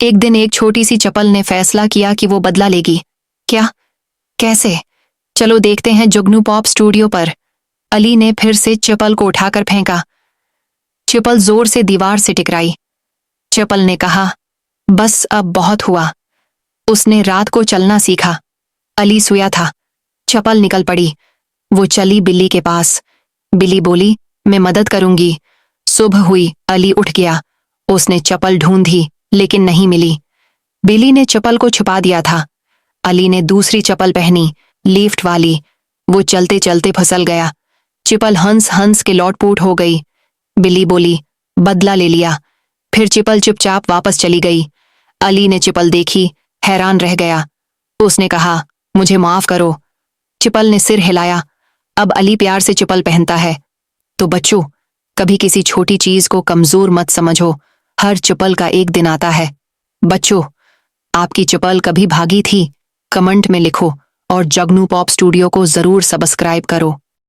एक दिन एक छोटी सी चप्पल ने फैसला किया कि वो बदला लेगी। क्या? कैसे? चलो देखते हैं जुगनू पॉप स्टूडियो पर। अली ने फिर से चप्पल को उठाकर फेंका। चप्पल जोर से दीवार से टकराई। चप्पल ने कहा, बस अब बहुत हुआ। उसने रात को चलना सीखा। अली सोया था। चप्पल निकल पड़ी। वो चली बिल्ली के पास। बिल्ली बोली, मैं मदद करूंगी। सुबह हुई, अली उठ गया। उसने चप्पल ढूंढी लेकिन नहीं मिली। बिल्ली ने चप्पल को छुपा दिया था। अली ने दूसरी चप्पल पहनी, लिफ्ट वाली। वो चलते चलते फिसल गया। चप्पल हंस हंस के लौटपूट हो गई। बिल्ली बोली, बदला ले लिया। फिर चप्पल चुपचाप वापस चली गई। अली ने चप्पल देखी, हैरान रह गया। उसने कहा, मुझे माफ करो। चप्पल ने सिर हिलाया। अब अली प्यार से चप्पल पहनता है। तो बच्चों, कभी किसी छोटी चीज को कमजोर मत समझो। हर चप्पल का एक दिन आता है। बच्चों, आपकी चप्पल कभी भागी थी? कमेंट में लिखो और जुगनू पॉप स्टूडियो को जरूर सब्सक्राइब करो।